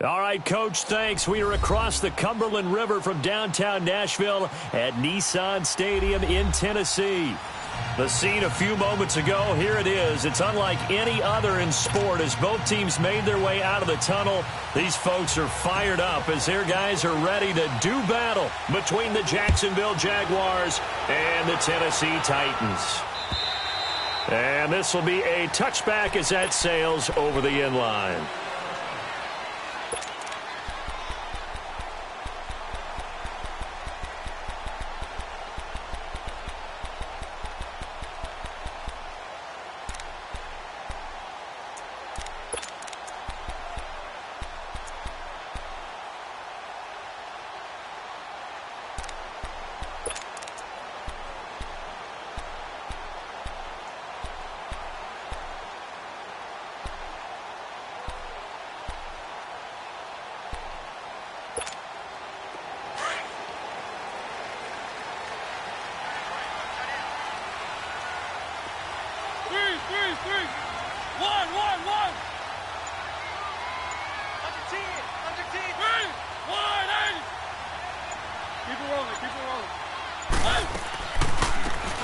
All right, Coach, thanks. We are across the Cumberland River from downtown Nashville at Nissan Stadium in Tennessee. The scene a few moments ago, here it is. It's unlike any other in sport as both teams made their way out of the tunnel. These folks are fired up as their guys are ready to do battle between the Jacksonville Jaguars and the Tennessee Titans. And this will be a touchback as that sails over the end line.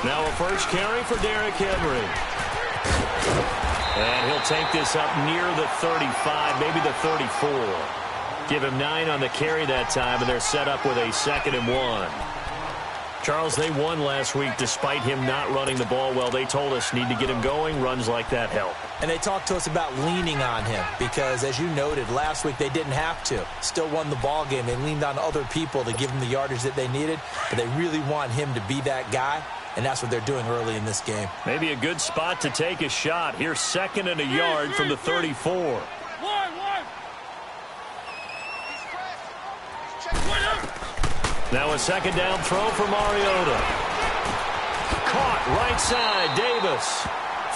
Now a first carry for Derrick Henry. And he'll take this up near the 35, maybe the 34. Give him 9 on the carry that time, and they're set up with a 2nd and 1. Charles, they won last week despite him not running the ball well. They told us need to get him going. Runs like that help. And they talked to us about leaning on him because, as you noted, last week they didn't have to. Still won the ball game. They leaned on other people to give them the yardage that they needed, but they really want him to be that guy, and that's what they're doing early in this game. Maybe a good spot to take a shot. Here's 2nd and a yard from the 34. Now a 2nd down throw for Mariota. Caught right side, Davis.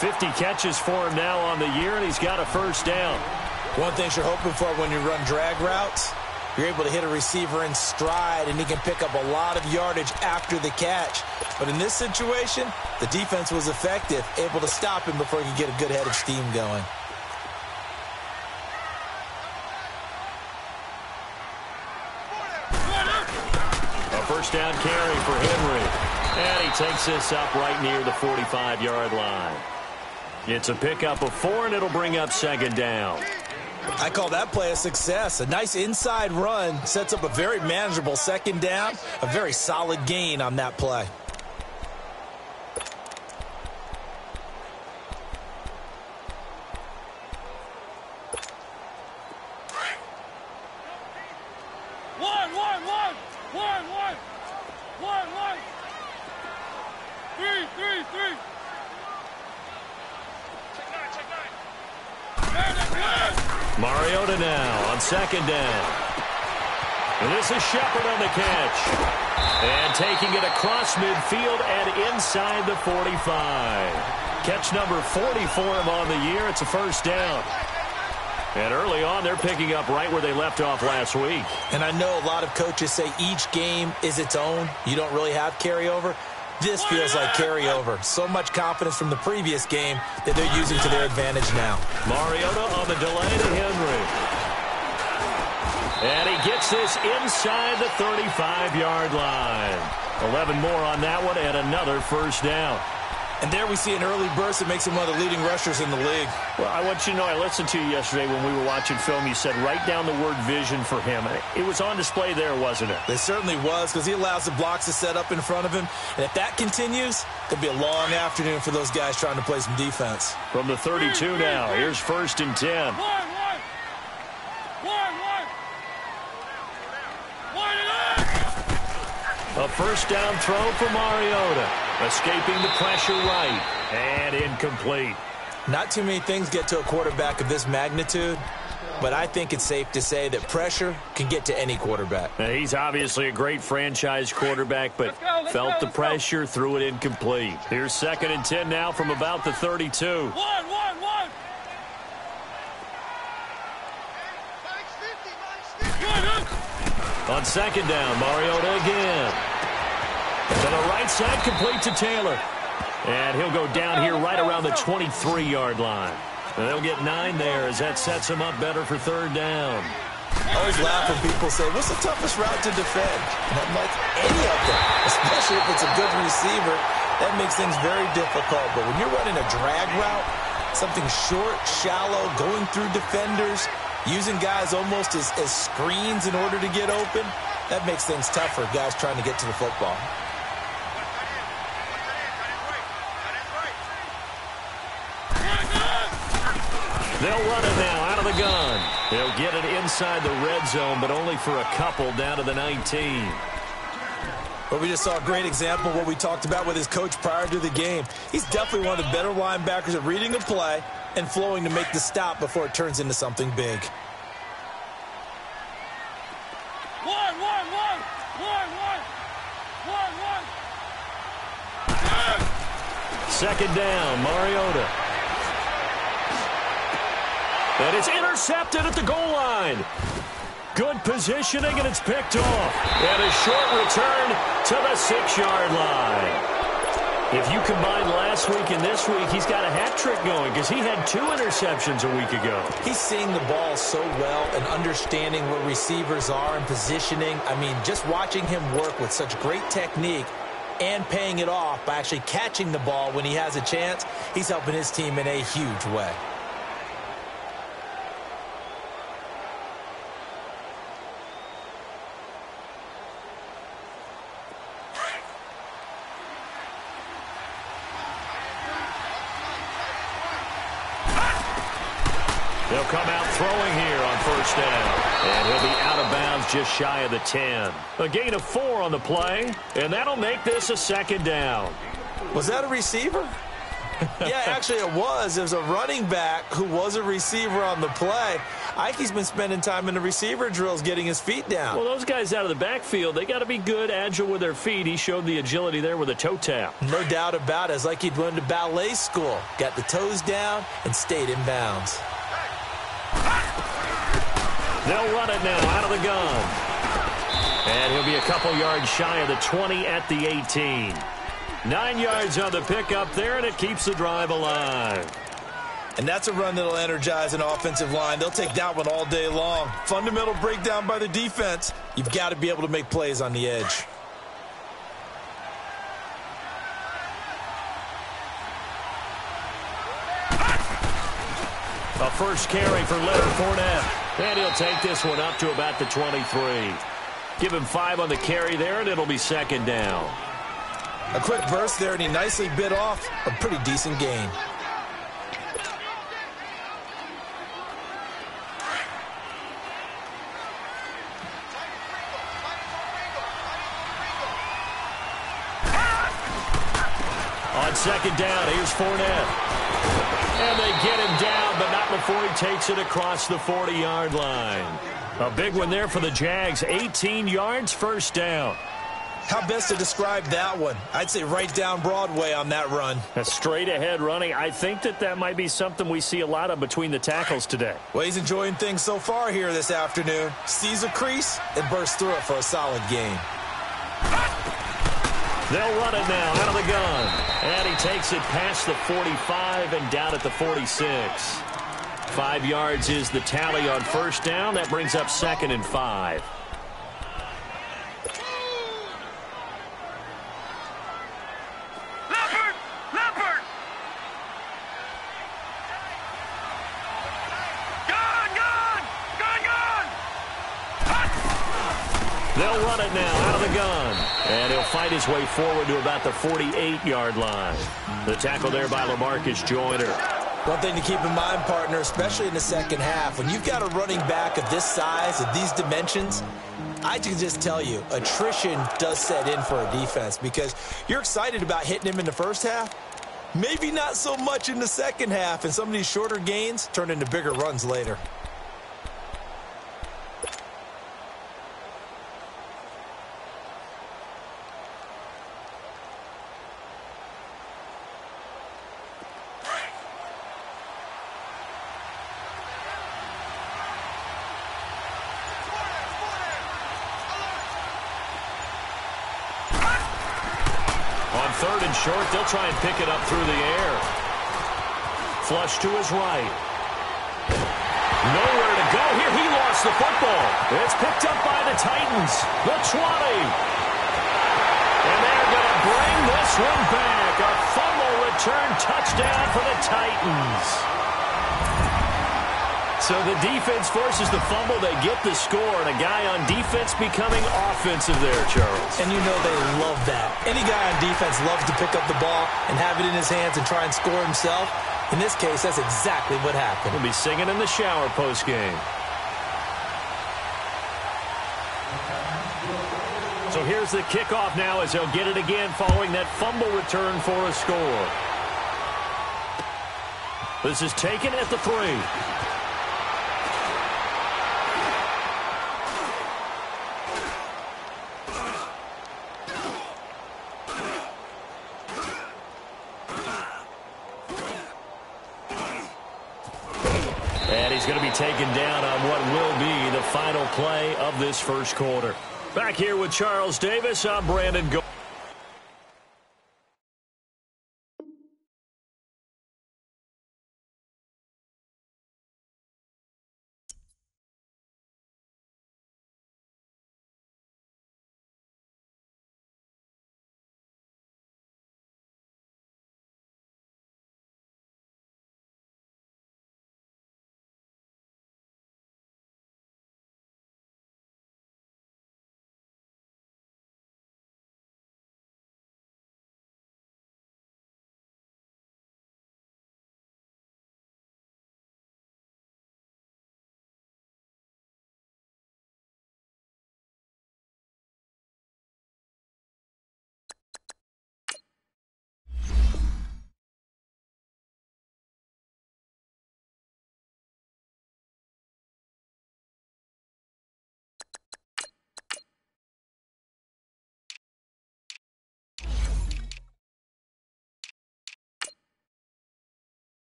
50 catches for him now on the year, and he's got a first down. One thing you're hoping for when you run drag routes, you're able to hit a receiver in stride, and he can pick up a lot of yardage after the catch. But in this situation, the defense was effective, able to stop him before he could get a good head of steam going. First down carry for Henry. And he takes this up right near the 45-yard line. It's a pickup of 4, and it'll bring up 2nd down. I call that play a success. A nice inside run sets up a very manageable 2nd down. A very solid gain on that play. Mariota now on 2nd down. And this is Shepard on the catch. And taking it across midfield and inside the 45. Catch number 40 for him on the year. It's a first down. And early on, they're picking up right where they left off last week. And I know a lot of coaches say each game is its own. You don't really have carryover. This feels like carryover. So much confidence from the previous game that they're using to their advantage now. Mariota on the delay to Henry. And he gets this inside the 35-yard line. 11 more on that one and another first down. And there we see an early burst that makes him one of the leading rushers in the league. Well, I want you to know, I listened to you yesterday when we were watching film. You said write down the word vision for him. It was on display there, wasn't it? It certainly was, because he allows the blocks to set up in front of him. And if that continues, it'll be a long afternoon for those guys trying to play some defense. From the 32 now, here's 1st and 10. A first down throw for Mariota. Escaping the pressure right. And incomplete. Not too many things get to a quarterback of this magnitude, but I think it's safe to say that pressure can get to any quarterback. Now, he's obviously a great franchise quarterback, but felt the pressure, threw it incomplete. Here's 2nd and 10 now from about the 32. On 2nd down, Mariota again. To the right side, complete to Taylor. And he'll go down here right around the 23-yard line. And they'll get 9 there as that sets him up better for 3rd down. I always laugh when people say, what's the toughest route to defend? And I'm like, any of them, especially if it's a good receiver. That makes things very difficult. But when you're running a drag route, something short, shallow, going through defenders, using guys almost as screens in order to get open, that makes things tough for guys trying to get to the football. They'll run it now out of the gun. They'll get it inside the red zone, but only for a couple down to the 19. Well, we just saw a great example of what we talked about with his coach prior to the game. He's definitely one of the better linebackers at reading a play and flowing to make the stop before it turns into something big. Second down, Mariota. And it's intercepted at the goal line. Good positioning, and it's picked off. And a short return to the 6-yard line. If you combine last week and this week, he's got a hat trick going because he had 2 interceptions a week ago. He's seeing the ball so well and understanding where receivers are and positioning. I mean, just watching him work with such great technique and paying it off by actually catching the ball when he has a chance, he's helping his team in a huge way. They'll come out throwing here on first down. And he'll be out of bounds just shy of the 10. A gain of 4 on the play, and that'll make this a second down. Was that a receiver? Yeah, actually it was. There's a running back who was a receiver on the play. Ike's been spending time in the receiver drills getting his feet down. Well, those guys out of the backfield, they got to be good, agile with their feet. He showed the agility there with a toe tap. No doubt about it. It's like he'd went to ballet school. Got the toes down and stayed in bounds. They'll run it now out of the gun. And he'll be a couple yards shy of the 20 at the 18. 9 yards on the pickup there, and it keeps the drive alive. And that's a run that'll energize an offensive line. They'll take that one all day long. Fundamental breakdown by the defense. You've got to be able to make plays on the edge. A first carry for Leonard Fournette. And he'll take this one up to about the 23. Give him 5 on the carry there, and it'll be second down. A quick burst there, and he nicely bit off a pretty decent gain. On second down, here's Fournette. And they get him down, but not before he takes it across the 40-yard line. A big one there for the Jags. 18 yards, first down. How best to describe that one? I'd say right down Broadway on that run. A straight-ahead running. I think that might be something we see a lot of between the tackles today. Well, he's enjoying things so far here this afternoon. Sees a crease and bursts through it for a solid gain. They'll run it now out of the gun. And he takes it past the 45 and down at the 46. 5 yards is the tally on first down. That brings up 2nd and 5. They'll run it now out of the gun. And he'll fight his way forward to about the 48-yard line. The tackle there by LaMarcus Joyner. One thing to keep in mind, partner, especially in the second half, when you've got a running back of this size, of these dimensions, I can just tell you, attrition does set in for a defense because you're excited about hitting him in the first half. Maybe not so much in the second half, and some of these shorter gains turn into bigger runs later. Third and short, they'll try and pick it up through the air. Flush to his right. Nowhere to go here. He lost lost the football. It's picked up by the Titans. The 20. And they're going to bring this one back. A fumble return touchdown for the Titans. So the defense forces the fumble. They get the score, and a guy on defense becoming offensive there, Charles. And you know they love that. Any guy on defense loves to pick up the ball and have it in his hands and try and score himself. In this case, that's exactly what happened. He'll be singing in the shower post-game. So here's the kickoff now as they'll get it again following that fumble return for a score. This is taken at the 3. And he's going to be taken down on what will be the final play of this first quarter. Back here with Charles Davis, I'm Brandon Go.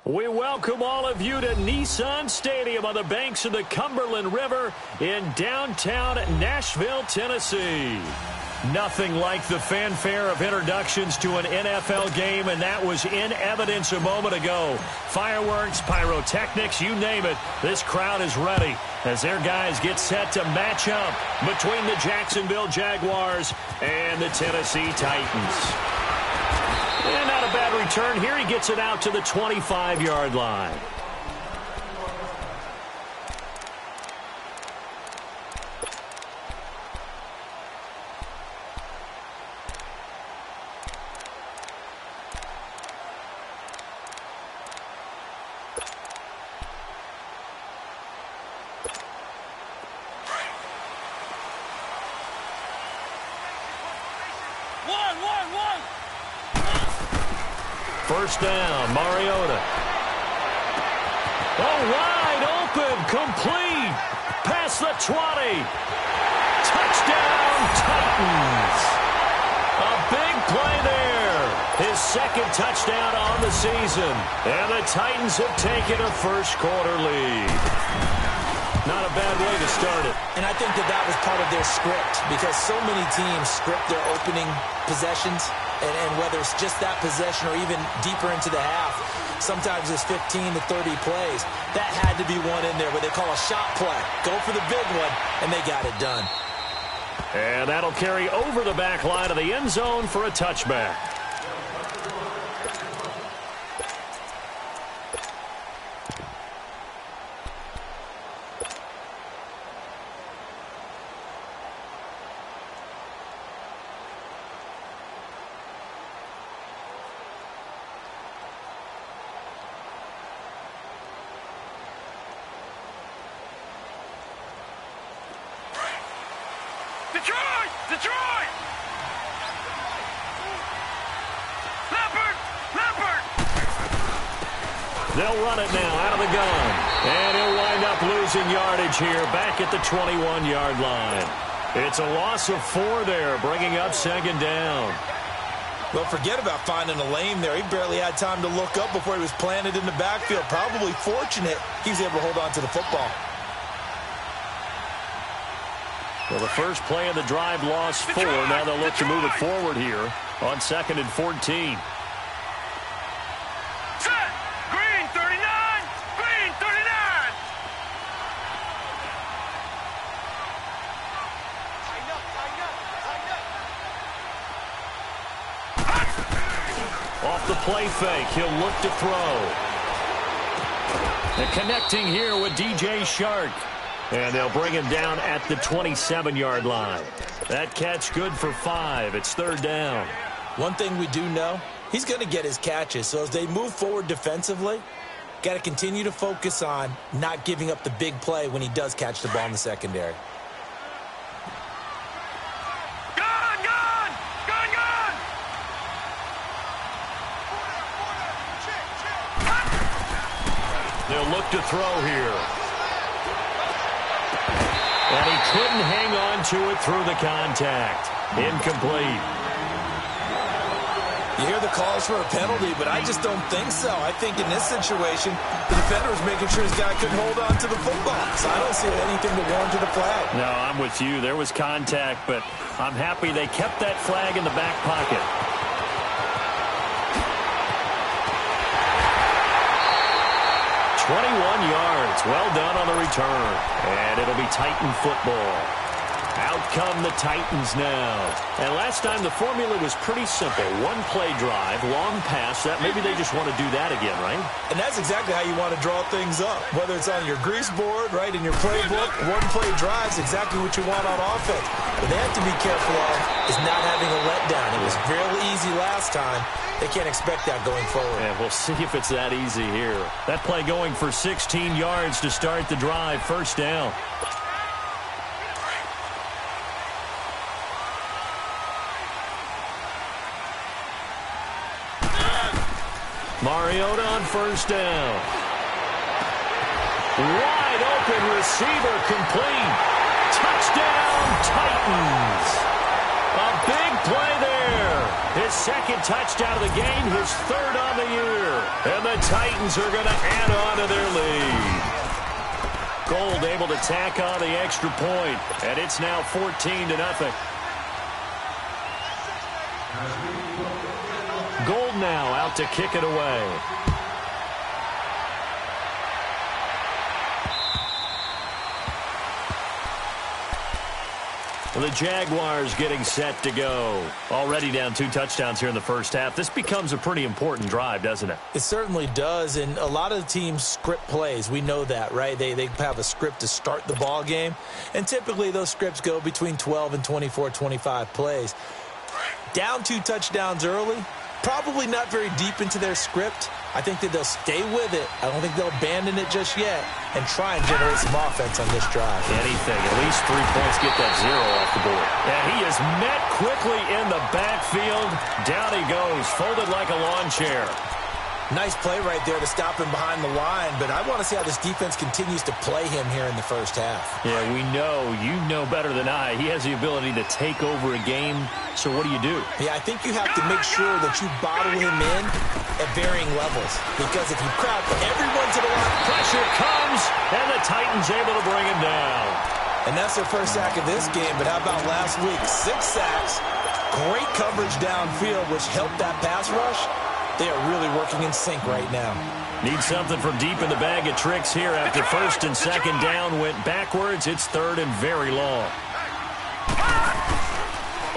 We welcome all of you to Nissan Stadium on the banks of the Cumberland River in downtown Nashville, Tennessee. Nothing like the fanfare of introductions to an NFL game, and that was in evidence a moment ago. Fireworks, pyrotechnics, you name it, this crowd is ready as their guys get set to match up between the Jacksonville Jaguars and the Tennessee Titans. And not a bad return here. He gets it out to the 25-yard line. First down, Mariota. Oh, wide open, complete. Past the 20. Touchdown, Titans. A big play there. His second touchdown on the season. And the Titans have taken a first-quarter lead. Not a bad way to start it. And I think that was part of their script because so many teams script their opening possessions, and whether it's just that possession or even deeper into the half, sometimes it's 15 to 30 plays. That had to be one in there where they call a shot play. Go for the big one, and they got it done. And that'll carry over the back line of the end zone for a touchback. Detroit! Detroit! Leopard! Leopard! They'll run it now out of the gun. And he'll wind up losing yardage here back at the 21-yard line. It's a loss of 4 there, bringing up second down. Well, forget about finding a lane there. He barely had time to look up before he was planted in the backfield. Probably fortunate he was able to hold on to the football. Well, the first play of the drive lost 4. Now they'll look to move it forward here on 2nd and 14. Set! Green 39! Green 39! Tighten up, tighten up, tighten up. Off the play fake, he'll look to throw. And connecting here with DJ Shark. And they'll bring him down at the 27-yard line. That catch good for 5. It's 3rd down. One thing we do know, he's going to get his catches. So as they move forward defensively, got to continue to focus on not giving up the big play when he does catch the ball in the secondary. Gun! Gun! Gun! Gun! They'll look to throw here. And he couldn't hang on to it through the contact. Incomplete. You hear the calls for a penalty, but I just don't think so. I think in this situation, the defender was making sure his guy couldn't hold on to the football. So I don't see anything to warrant the flag. No, I'm with you. There was contact, but I'm happy they kept that flag in the back pocket. yards. Well done on the return. And it'll be Titan football. Out come the Titans now. And last time the formula was pretty simple. One play drive, long pass. That maybe they just want to do that again, right? And that's exactly how you want to draw things up. Whether it's on your grease board, right, in your playbook, one play drive is exactly what you want on offense. What they have to be careful of is not having a letdown. It was real easy last time. They can't expect that going forward. And we'll see if it's that easy here. That play going for 16 yards to start the drive. First down. Mariota on first down. Wide open receiver complete. Touchdown Titans. A big play there. His second touchdown of the game, his third on the year. And the Titans are going to add on to their lead. Gold able to tack on the extra point. And it's now 14-0. Gold now out to kick it away. The Jaguars getting set to go. Already down 2 touchdowns here in the first half. This becomes a pretty important drive, doesn't it? It certainly does, and a lot of the teams script plays. We know that, right? They have a script to start the ball game, and typically those scripts go between 12 and 24, 25 plays. Down 2 touchdowns early, probably not very deep into their script. I think that they'll stay with it. I don't think they'll abandon it just yet and try and generate some offense on this drive. Anything. At least 3 points. Get that 0 off the board. And he is met quickly in the backfield. Down he goes, folded like a lawn chair. Nice play right there to stop him behind the line, but I want to see how this defense continues to play him here in the first half. Yeah, we know. You know better than I. He has the ability to take over a game, so what do? Yeah, I think you have to make sure that you bottle him in at varying levels, because if you crowd everyone to the line, pressure comes, and the Titans able to bring him down. And that's their first sack of this game, but how about last week? 6 sacks, great coverage downfield, which helped that pass rush. They are really working in sync right now. Need something from deep in the bag of tricks here after first and second down went backwards. It's third and very long.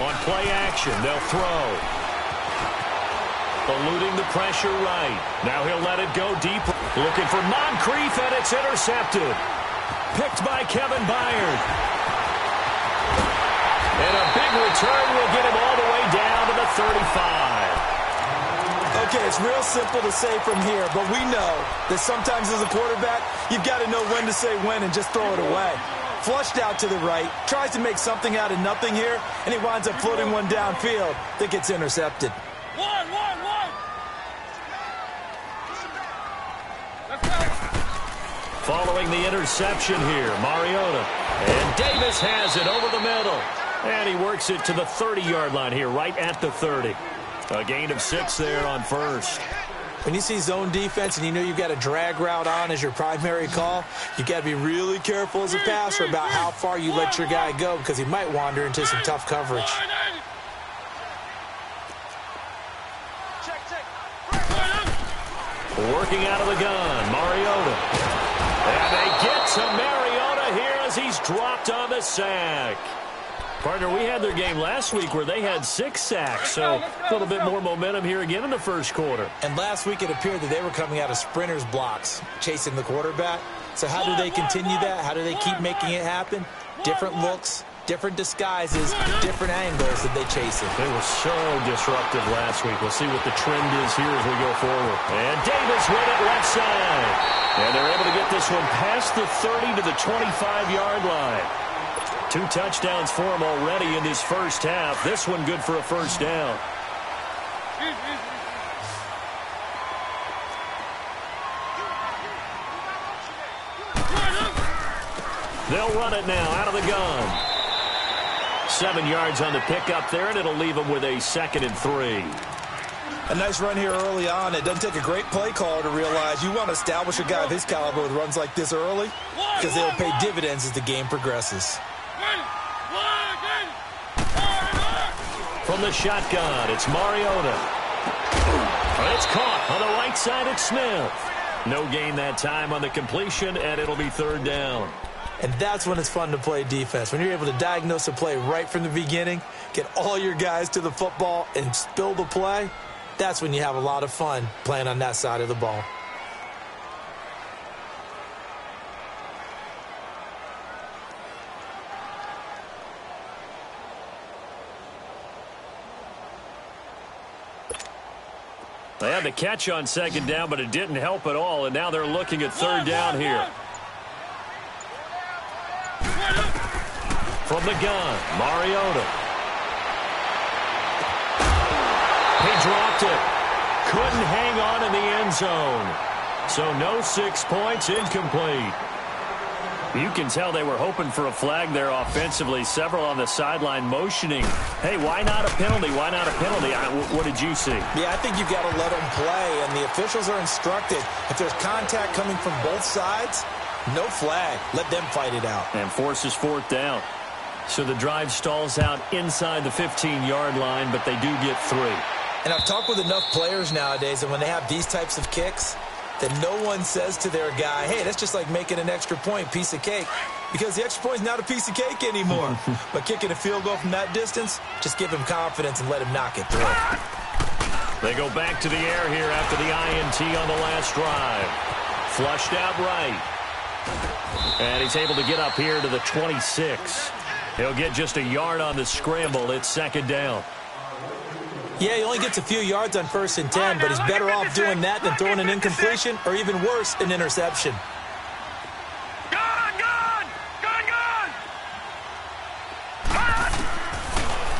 On play action, they'll throw. Eluding the pressure right. Now he'll let it go deep. Looking for Moncrief, and it's intercepted. Picked by Kevin Byard. And a big return will get him all the way down to the 35. Okay, it's real simple to say from here, but we know that sometimes as a quarterback, you've got to know when to say when and just throw it away. Flushed out to the right, tries to make something out of nothing here, and he winds up floating one downfield that gets intercepted. One. Let's go. Following the interception here, Mariota. And Davis has it over the middle. And he works it to the 30-yard line here, right at the 30. A gain of 6 there on first. When you see zone defense and you know you've got a drag route on as your primary call, you've got to be really careful as a passer about how far you let your guy go because he might wander into some tough coverage. Working out of the gun, Mariota. And they get to Mariota here as he's dropped on the sack. Partner, we had their game last week where they had 6 sacks, so a little bit more momentum here again in the first quarter. And last week it appeared that they were coming out of sprinters blocks, chasing the quarterback. So how do they continue that? How do they keep making it happen? Different looks, different disguises, different angles that they chase it. They were so disruptive last week. We'll see what the trend is here as we go forward. And Davis with it left side. And they're able to get this one past the 30 to the 25-yard line. 2 touchdowns for him already in this first half. This one good for a first down. They'll run it now out of the gun. 7 yards on the pickup there, and it'll leave them with a 2nd and 3. A nice run here early on. It doesn't take a great play caller to realize you want to establish a guy of his caliber with runs like this early because they'll pay dividends as the game progresses. From the shotgun, it's Mariota. It's caught on the right side. It's Smith. No gain that time on the completion, and it'll be 3rd down. And that's when it's fun to play defense. When you're able to diagnose a play right from the beginning, get all your guys to the football, and spill the play, that's when you have a lot of fun playing on that side of the ball. They had the catch on 2nd down, but it didn't help at all, and now they're looking at 3rd down here. From the gun, Mariota. He dropped it. Couldn't hang on in the end zone. So no 6 points, incomplete. You can tell they were hoping for a flag there offensively. Several on the sideline motioning. Hey, why not a penalty? Why not a penalty? What did you see? Yeah, I think you've got to let them play, and the officials are instructed. If there's contact coming from both sides, no flag. Let them fight it out. And forces 4th down. So the drive stalls out inside the 15-yard line, but they do get 3. And I've talked with enough players nowadays that when they have these types of kicks, that no one says to their guy, hey, that's just like making an extra point, piece of cake. Because the extra point is not a piece of cake anymore. But kicking a field goal from that distance, just give him confidence and let him knock it through. They go back to the air here after the INT on the last drive. Flushed out right. And he's able to get up here to the 26. He'll get just a yard on the scramble. It's 2nd down. Yeah, he only gets a few yards on 1st and 10, but he's better off doing that than throwing an incompletion or even worse, an interception. Gun!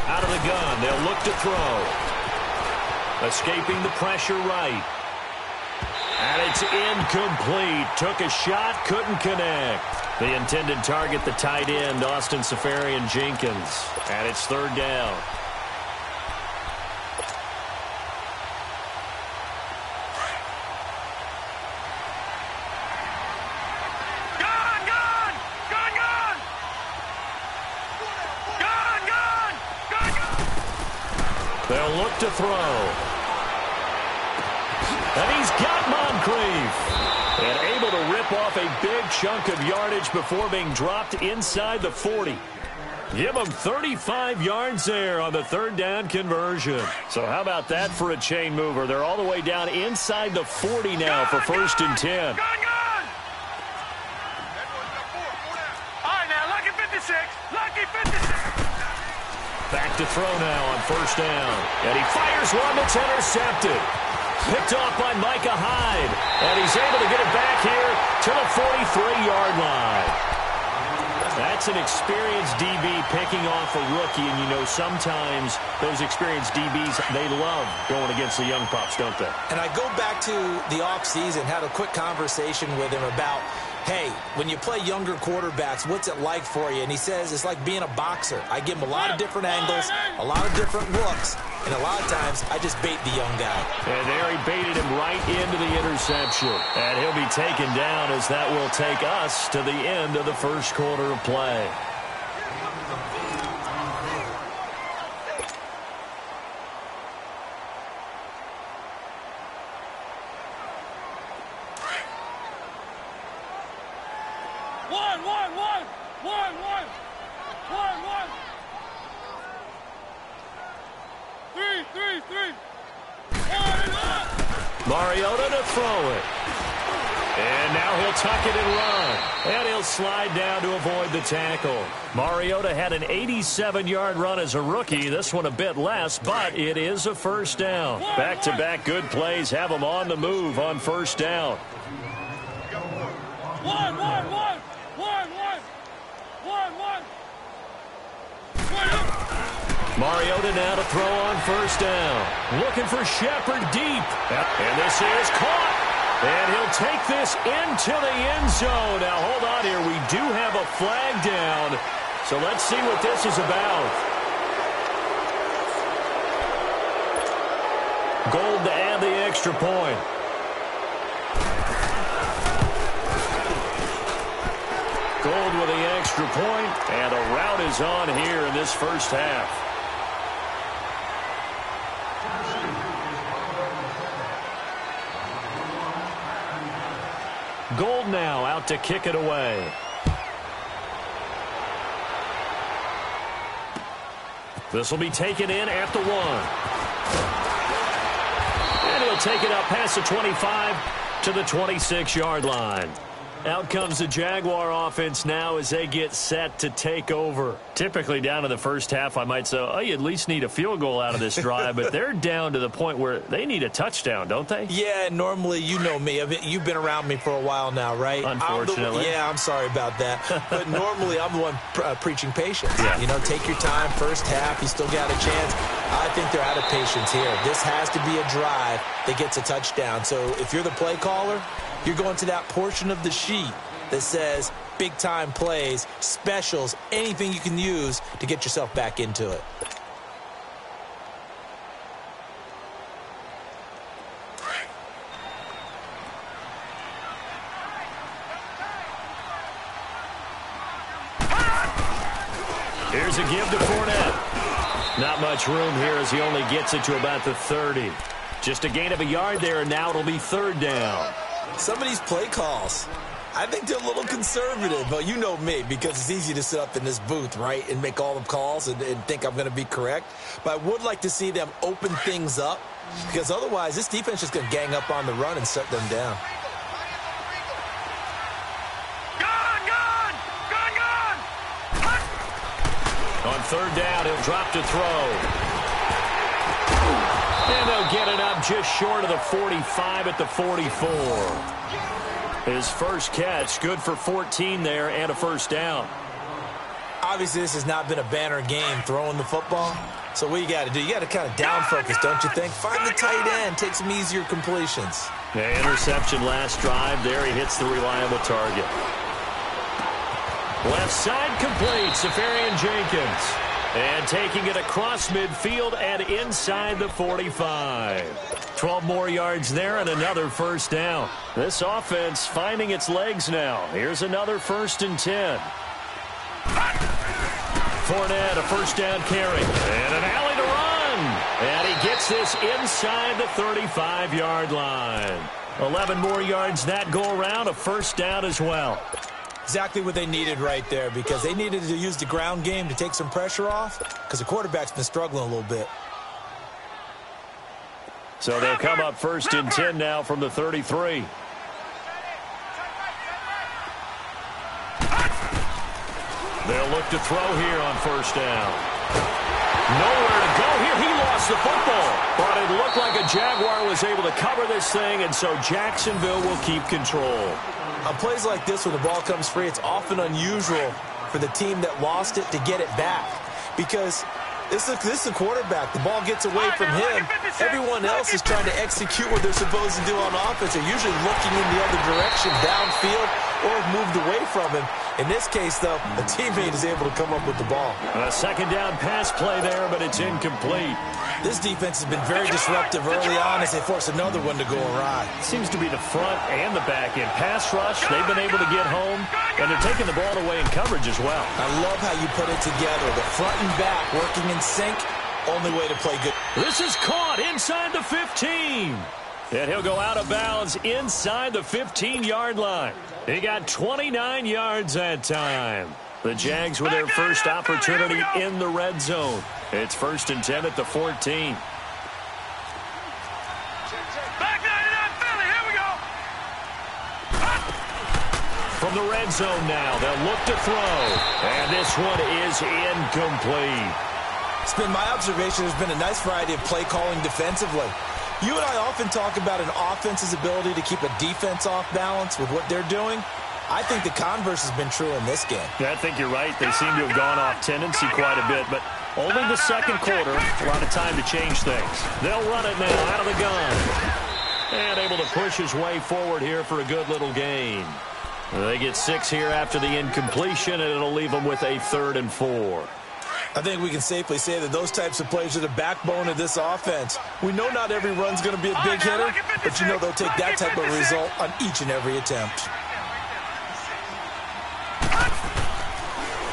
Out of the gun, they'll look to throw. Escaping the pressure right. And it's incomplete. Took a shot, couldn't connect. The intended target, the tight end, Austin Safarian-Jenkins. And it's 3rd down. They'll look to throw. And he's got Moncrief. And able to rip off a big chunk of yardage before being dropped inside the 40. Give them 35 yards there on the third down conversion. So how about that for a chain mover? They're all the way down inside the 40 now for 1st and 10. Gun! All right, now, lucky 56. Lucky 56. Back to throw now on 1st down. And he fires one that's intercepted. Picked off by Micah Hyde. And he's able to get it back here to the 43-yard line. That's an experienced DB picking off a rookie. And, you know, sometimes those experienced DBs, they love going against the young pups, don't they? And I go back to the offseason, had a quick conversation with him about, hey, when you play younger quarterbacks, what's it like for you? And he says it's like being a boxer. I give him a lot of different angles, a lot of different looks, and a lot of times I just bait the young guy. And there he baited him right into the interception. And he'll be taken down as that will take us to the end of the first quarter of play. Mariota to throw it. And now he'll tuck it and run. And he'll slide down to avoid the tackle. Mariota had an 87-yard run as a rookie. This one a bit less, but it is a 1st down. Back-to-back good plays have him on the move on 1st down. Mariota now to throw on 1st down. Looking for Shepard deep. And this is caught. And he'll take this into the end zone. Now, hold on here. We do have a flag down. So let's see what this is about. Gold to add the extra point. Gold with the extra point. And a rout is on here in this first half. Gold now out to kick it away. This will be taken in at the 1. And he'll take it up past the 25 to the 26-yard line. Out comes the Jaguar offense now as they get set to take over. Typically down in the first half, I might say, oh, you at least need a field goal out of this drive, but they're down to the point where they need a touchdown, don't they? Yeah, normally, you know me. You've been around me for a while now, right? Unfortunately. I'm sorry about that. But normally, I'm the one preaching patience. Yeah. You know, take your time, first half, you still got a chance. I think they're out of patience here. This has to be a drive that gets a touchdown. So if you're the play caller, you're going to that portion of the sheet that says big-time plays, specials, anything you can use to get yourself back into it. Here's a give to Fournette. Not much room here as he only gets it to about the 30. Just a gain of a yard there, and now it'll be 3rd down. Some of these play calls, I think they're a little conservative, but you know me, because it's easy to sit up in this booth, right, and make all the calls and think I'm going to be correct. But I would like to see them open things up, because otherwise this defense is going to gang up on the run and shut them down. On 3rd down, he'll drop to throw. And they'll get it up just short of the 45 at the 44. His first catch, good for 14 there and a 1st down. Obviously, this has not been a banner game throwing the football. So what you got to do, you got to kind of down focus, don't you think? Find the tight end, take some easier completions. The interception last drive. There he hits the reliable target. Left side complete, Safarian Jenkins. And taking it across midfield and inside the 45. 12 more yards there and another 1st down. This offense finding its legs now. Here's another 1st and 10. Fournette, a 1st down carry. And an alley to run. And he gets this inside the 35-yard line. 11 more yards that go around, a 1st down as well. Exactly what they needed right there, because they needed to use the ground game to take some pressure off, because the quarterback's been struggling a little bit. So they'll come up 1st and 10 now from the 33. They'll look to throw here on 1st down. Nowhere to go here. He lost the football. But it looked like a Jaguar was able to cover this thing, and so Jacksonville will keep control. On plays like this, when the ball comes free, it's often unusual for the team that lost it to get it back, because this is a quarterback. The ball gets away from him. Everyone else is trying to execute what they're supposed to do on offense. They're usually looking in the other direction, downfield, or have moved away from him. In this case, though, a teammate is able to come up with the ball. A 2nd down pass play there, but it's incomplete. This defense has been very disruptive early on as they force another one to go awry. Seems to be the front and the back end. Pass rush, they've been able to get home, and they're taking the ball away in coverage as well. I love how you put it together. The front and back working in sync, only way to play good. This is caught inside the 15. And he'll go out of bounds inside the 15-yard line. He got 29 yards that time. The Jags with their first opportunity in the red zone. It's 1st and 10 at the 14. Back 99 Philly, here we go. From the red zone now, they'll look to throw. And this one is incomplete. It's been my observation there's been a nice variety of play calling defensively. You and I often talk about an offense's ability to keep a defense off balance with what they're doing. I think the converse has been true in this game. Yeah, I think you're right. They seem to have gone off tendency quite a bit, but only the 2nd quarter. A lot of time to change things. They'll run it now out of the gun. And able to push his way forward here for a good little gain. They get 6 here after the incompletion, and it'll leave them with a 3rd and 4. I think we can safely say that those types of plays are the backbone of this offense. We know not every run's going to be a big hitter, but you know they'll take that type of result on each and every attempt.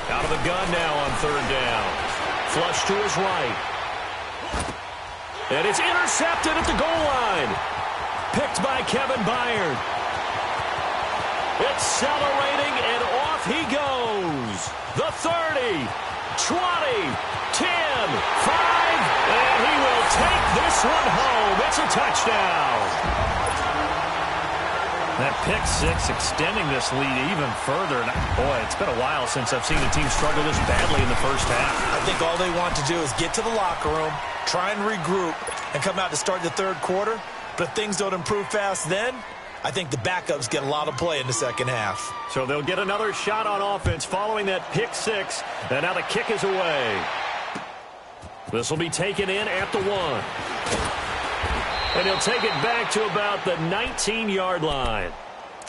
Out of the gun now on 3rd down. Flush to his right. And it's intercepted at the goal line. Picked by Kevin Byard. Accelerating, and off he goes. The 30. 20, 10, 5, and he will take this one home. It's a touchdown. That pick 6 extending this lead even further. And boy, it's been a while since I've seen a team struggle this badly in the first half. I think all they want to do is get to the locker room, try and regroup, and come out to start the 3rd quarter. But if things don't improve fast then, I think the backups get a lot of play in the 2nd half. So they'll get another shot on offense following that pick 6. And now the kick is away. This will be taken in at the 1. And he'll take it back to about the 19-yard line.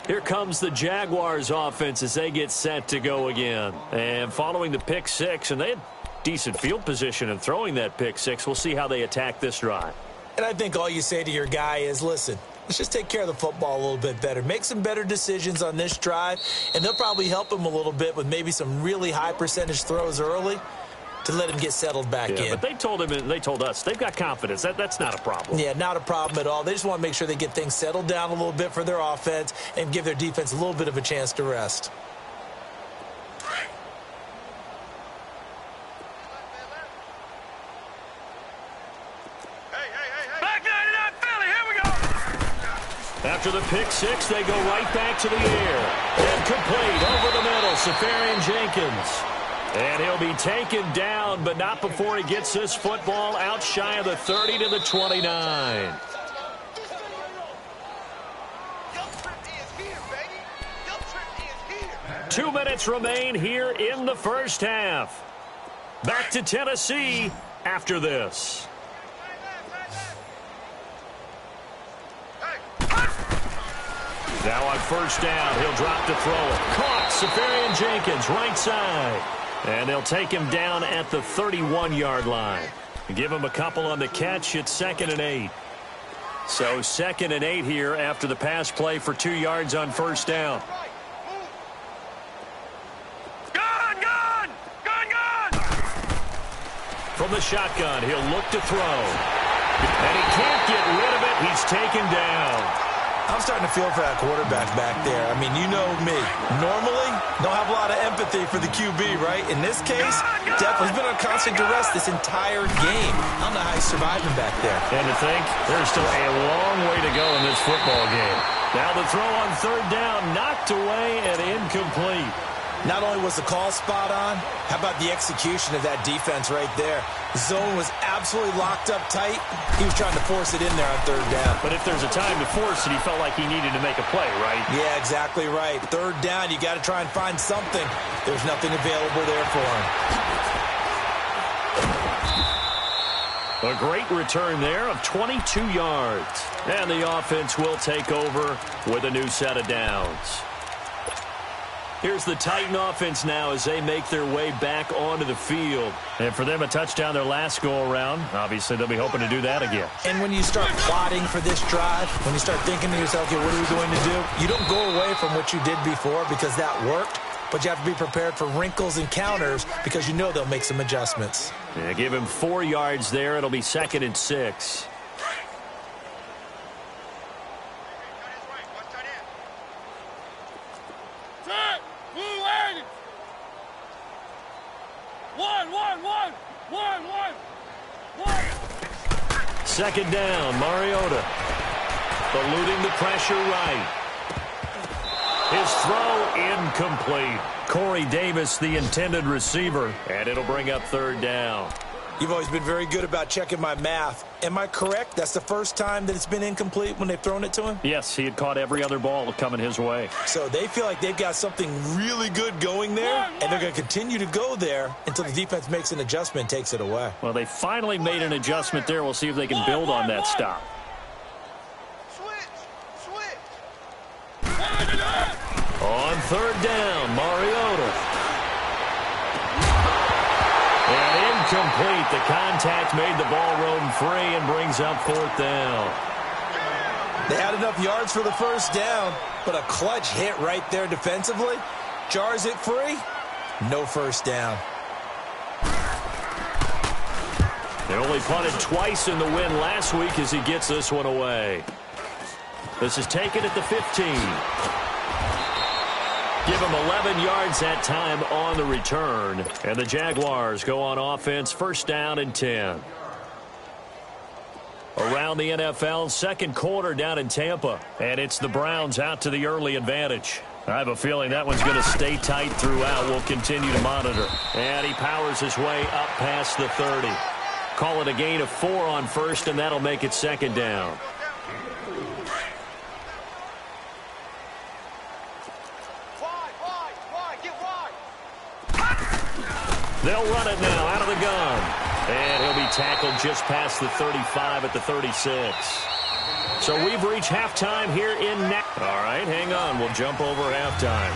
Here comes the Jaguars offense as they get set to go again. And following the pick 6, and they had decent field position in throwing that pick 6. We'll see how they attack this drive. And I think all you say to your guy is, listen, let's just take care of the football a little bit better. Make some better decisions on this drive, and they'll probably help him a little bit with maybe some really high percentage throws early to let him get settled back in. But they told him, and they told us, they've got confidence. That's not a problem. Yeah, not a problem at all. They just want to make sure they get things settled down a little bit for their offense and give their defense a little bit of a chance to rest. After the pick 6, they go right back to the air. Incomplete over the middle, Safarian Jenkins. And he'll be taken down, but not before he gets this football out shy of the 30 to the 29. 2 minutes remain here in the first half. Back to Tennessee after this. Now on 1st down, he'll drop to throw it. Caught, Safarian Jenkins, right side. And they'll take him down at the 31-yard line. Give him a couple on the catch. It's 2nd and 8. So 2nd and 8 here after the pass play for 2 yards on 1st down. Gun! From the shotgun, he'll look to throw. And he can't get rid of it. He's taken down. I'm starting to feel for that quarterback back there. I mean, you know me. Normally, don't have a lot of empathy for the QB, right? In this case, definitely been under constant duress this entire game. I don't know how he's surviving back there. And to think, there's still a long way to go in this football game. Now the throw on third down, knocked away and incomplete. Not only was the call spot on, how about the execution of that defense right there? The zone was absolutely locked up tight. He was trying to force it in there on third down. But if there's a time to force it, he felt like he needed to make a play, right? Yeah, exactly right. Third down, you got to try and find something. There's nothing available there for him. A great return there of 22 yards. And the offense will take over with a new set of downs. Here's the Titan offense now as they make their way back onto the field. And for them, a touchdown their last go-around. Obviously, they'll be hoping to do that again. And when you start plotting for this drive, when you start thinking to yourself, okay, what are we going to do? You don't go away from what you did before because that worked, but you have to be prepared for wrinkles and counters because you know they'll make some adjustments. Yeah, give him 4 yards there. It'll be 2nd and 6. Second down, Mariota. Eluding the pressure right. His throw incomplete. Corey Davis, the intended receiver, and it'll bring up third down. You've always been very good about checking my math. Am I correct? That's the first time that it's been incomplete when they've thrown it to him? Yes, he had caught every other ball coming his way. So they feel like they've got something really good going there, and they're going to continue to go there until the defense makes an adjustment and takes it away. Well, they finally made an adjustment there. We'll see if they can build on that stop. On third down, Mariota. And incomplete. The contact made the ball roam free and brings up fourth down. They had enough yards for the first down, but a clutch hit right there defensively. Jars it free. No first down. They only punted twice in the win last week as he gets this one away. This is taken at the 15. Give him 11 yards that time on the return. And the Jaguars go on offense, first down and 10. Around the NFL, second quarter down in Tampa. And it's the Browns out to the early advantage. I have a feeling that one's going to stay tight throughout. We'll continue to monitor. And he powers his way up past the 30. Call it a gain of 4 on first, and that'll make it second down. They'll run it now out of the gun. And he'll be tackled just past the 35 at the 36. So we've reached halftime here in All right, hang on. We'll jump over halftime.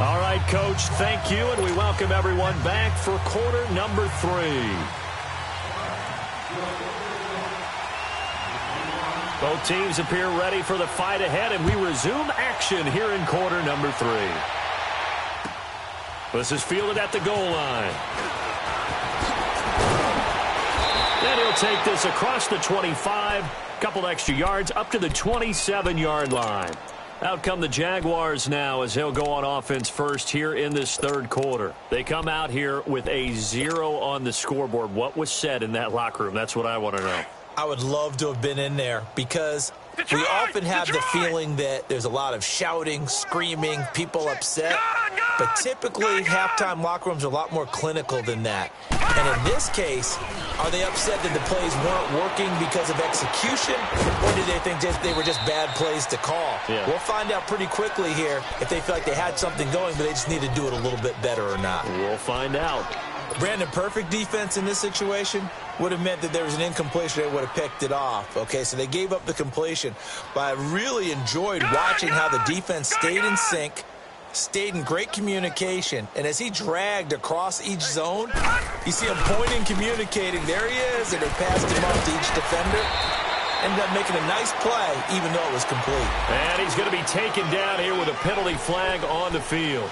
All right, Coach, thank you, and we welcome everyone back for quarter number 3. Both teams appear ready for the fight ahead, and we resume action here in quarter number 3. This is fielded at the goal line. Then he'll take this across the 25, couple extra yards up to the 27-yard line. Out come the Jaguars now as they'll go on offense first here in this third quarter. They come out here with a 0 on the scoreboard. What was said in that locker room? That's what I want to know. I would love to have been in there because we often have the feeling that there's a lot of shouting, screaming, people upset. But typically, halftime locker rooms are a lot more clinical than that. And in this case, are they upset that the plays weren't working because of execution? Or do they think they were just bad plays to call? Yeah. We'll find out pretty quickly here if they feel like they had something going, but they just need to do it a little bit better or not. We'll find out. Brandon, perfect defense in this situation would have meant that there was an incompletion. They would have picked it off. Okay, so they gave up the completion. But I really enjoyed watching how the defense stayed in sync, stayed in great communication, and as he dragged across each zone, you see him pointing, communicating. There he is, and they passed him off to each defender. Ended up making a nice play, even though it was complete. And he's going to be taken down here with a penalty flag on the field.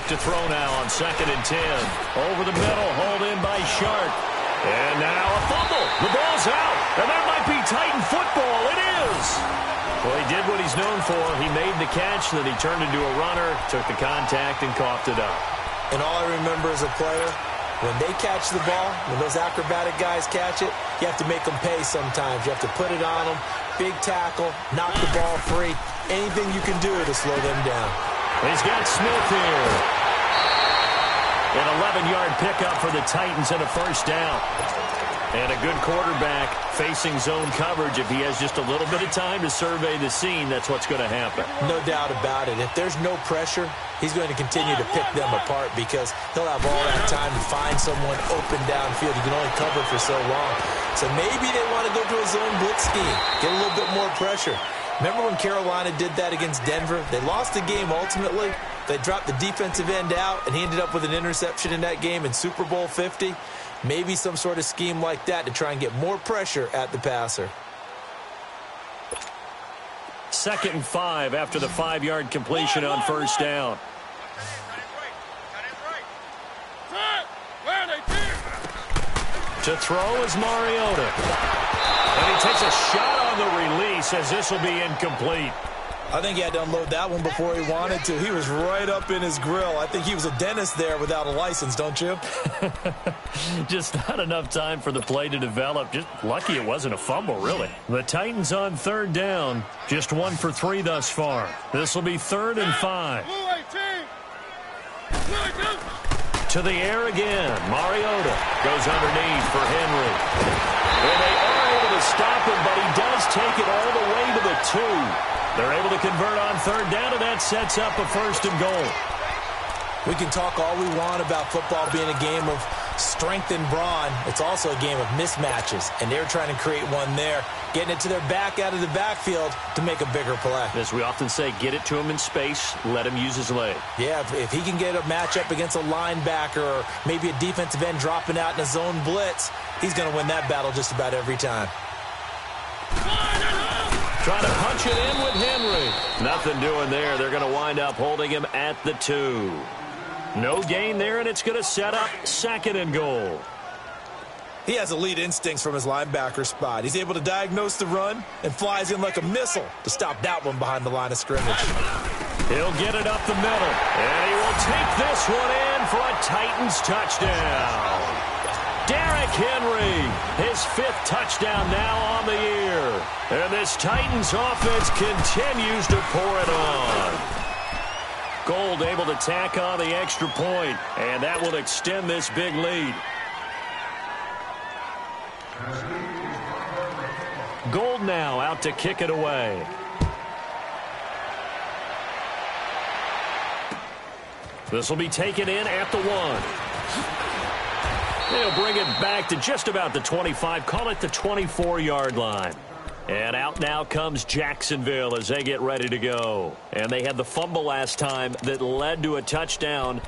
Back to throw now on 2nd and 10. Over the middle, hauled in by Sharp. And now a fumble. The ball's out. And that might be Titan football. It is. Well, he did what he's known for. He made the catch, then he turned into a runner, took the contact, and coughed it up. And all I remember as a player, when they catch the ball, when those acrobatic guys catch it, you have to make them pay sometimes. You have to put it on them. Big tackle, knock the ball free. Anything you can do to slow them down. He's got Smith here. An 11-yard pickup for the Titans and a first down. And a good quarterback facing zone coverage. If he has just a little bit of time to survey the scene, that's what's going to happen. No doubt about it. If there's no pressure, he's going to continue to pick them apart because he'll have all that time to find someone open downfield. He can only cover for so long. So maybe they want to go to a zone blitz scheme, get a little bit more pressure. Remember when Carolina did that against Denver? They lost the game ultimately. They dropped the defensive end out, and he ended up with an interception in that game in Super Bowl 50. Maybe some sort of scheme like that to try and get more pressure at the passer. 2nd and 5 after the 5-yard completion on first down. To throw is Mariota. And he takes a shot on the release as this will be incomplete. I think he had to unload that one before he wanted to. He was right up in his grill. I think he was a dentist there without a license, don't you? Just not enough time for the play to develop. Just lucky it wasn't a fumble, really. The Titans on 3rd down. Just 1 for 3 thus far. This will be 3rd and 5. To the air again. Mariota goes underneath for Henry. And they are able to stop him, but he does take it all the way to the 2. They're able to convert on 3rd down, and that sets up a 1st and goal. We can talk all we want about football being a game of strength and brawn. It's also a game of mismatches, and they're trying to create one there, getting it to their back out of the backfield to make a bigger play. As we often say, get it to him in space, let him use his leg. Yeah, if he can get a matchup against a linebacker or maybe a defensive end dropping out in a zone blitz, he's going to win that battle just about every time. Trying to punch it in with Henry. Nothing doing there. They're going to wind up holding him at the 2. No gain there, and it's going to set up 2nd and goal. He has elite instincts from his linebacker spot. He's able to diagnose the run and flies in like a missile to stop that one behind the line of scrimmage. He'll get it up the middle, and he will take this one in for a Titans touchdown. Derrick Henry, his 5th touchdown now on the year. And this Titans offense continues to pour it on. Gold able to tack on the extra point, and that will extend this big lead. Gold now out to kick it away. This will be taken in at the 1. They'll bring it back to just about the 25, call it the 24-yard line. And out now comes Jacksonville as they get ready to go. And they had the fumble last time that led to a touchdown.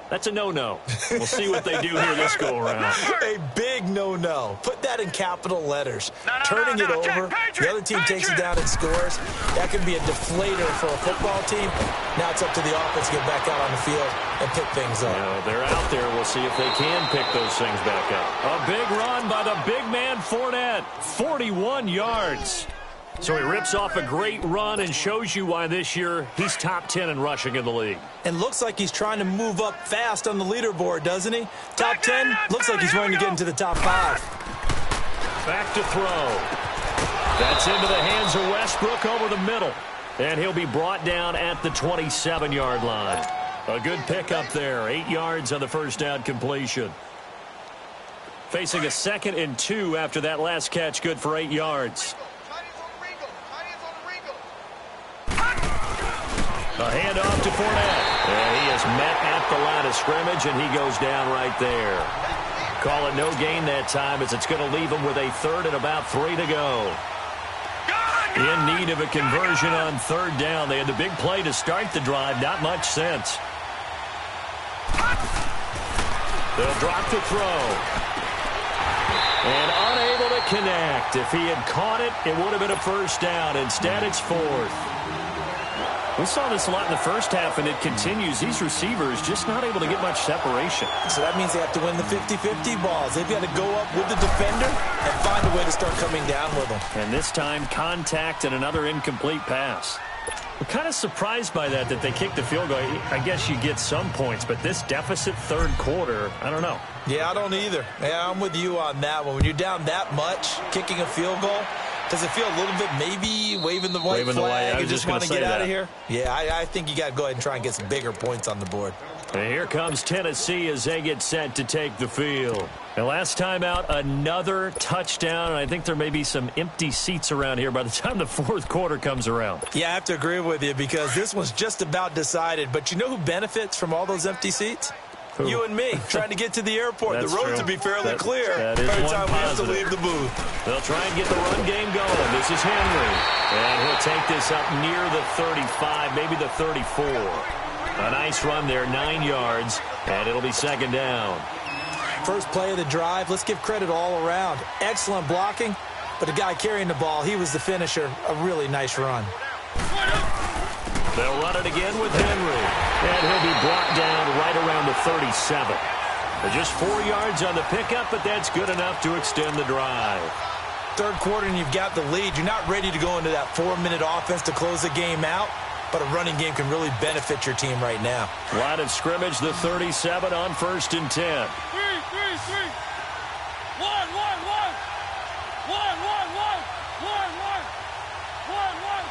That's a no-no. We'll see what they do here this go-around. A big no-no. Put that in capital letters. Turning it over, the other team takes it down and scores. That can be a deflator for a football team. Now it's up to the offense to get back out on the field and pick things up. Yeah, they're out there. We'll see if they can pick those things back up. A big run by the big man Fournette. 41 yards. So he rips off a great run and shows you why this year he's top 10 in rushing in the league. And looks like he's trying to move up fast on the leaderboard, doesn't he? Top 10, looks like he's running to get into the top 5. Back to throw. That's into the hands of Westbrook over the middle. And he'll be brought down at the 27-yard line. A good pickup there. 8 yards on the first down completion. Facing a 2nd and 2 after that last catch, good for 8 yards. A handoff to Fournette. And he is met at the line of scrimmage, and he goes down right there. Call it no gain that time as it's going to leave him with a 3rd and about 3 to go. In need of a conversion on 3rd down. They had the big play to start the drive. Not much sense. They'll drop the throw. And unable to connect. If he had caught it, it would have been a first down. Instead, it's 4th. We saw this a lot in the first half, and it continues. These receivers just not able to get much separation. So that means they have to win the 50-50 balls. They've got to go up with the defender and find a way to start coming down with them. And this time, contact and another incomplete pass. We're kind of surprised by that they kicked the field goal. I guess you get some points, but this deficit third quarter, I don't know. Yeah, I don't either. Yeah, I'm with you on that one. When you're down that much, kicking a field goal, does it feel a little bit maybe waving the white flag and just want to get out of here? Yeah, I think you got to go ahead and try and get some bigger points on the board. And here comes Tennessee as they get set to take the field. And last time out, another touchdown. And I think there may be some empty seats around here by the time the fourth quarter comes around. Yeah, I have to agree with you because this one's just about decided. But you know who benefits from all those empty seats? Who? You and me, trying to get to the airport. The roads will be fairly clear every time we have to leave the booth. They'll try and get the run game going. This is Henry. And he'll take this up near the 35, maybe the 34. A nice run there, 9 yards, and it'll be second down. First play of the drive, let's give credit all around. Excellent blocking, but the guy carrying the ball, he was the finisher. A really nice run. They'll run it again with Henry, and he'll be brought down right around the 37. Just 4 yards on the pickup, but that's good enough to extend the drive. Third quarter, and you've got the lead. You're not ready to go into that 4-minute offense to close the game out, but a running game can really benefit your team right now. Line of scrimmage, the 37 on 1st and 10. 3, 3, 3. 1, 1, 1. 1, 1, 1. 1, 1. 1, 1.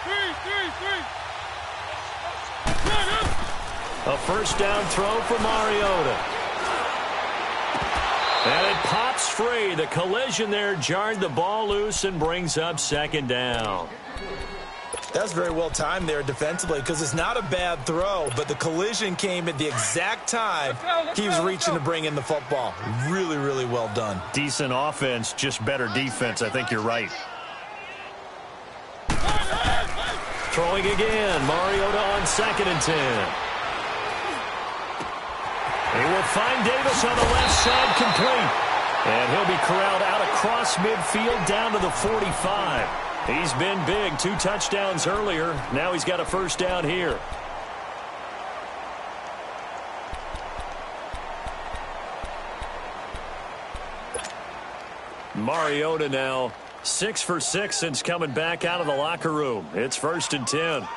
3, 3, 3. A first down throw for Mariota. And it pops free. The collision there jarred the ball loose and brings up second down. That's very well timed there defensively because it's not a bad throw, but the collision came at the exact time he was reaching to bring in the football. Really, really well done. Decent offense, just better defense. I think you're right. Throwing again. Mariota on 2nd and 10. He will find Davis on the left side, complete. And he'll be corralled out across midfield down to the 45. He's been big. 2 touchdowns earlier. Now he's got a first down here. Mariota now 6 for 6 since coming back out of the locker room. It's 1st and 10.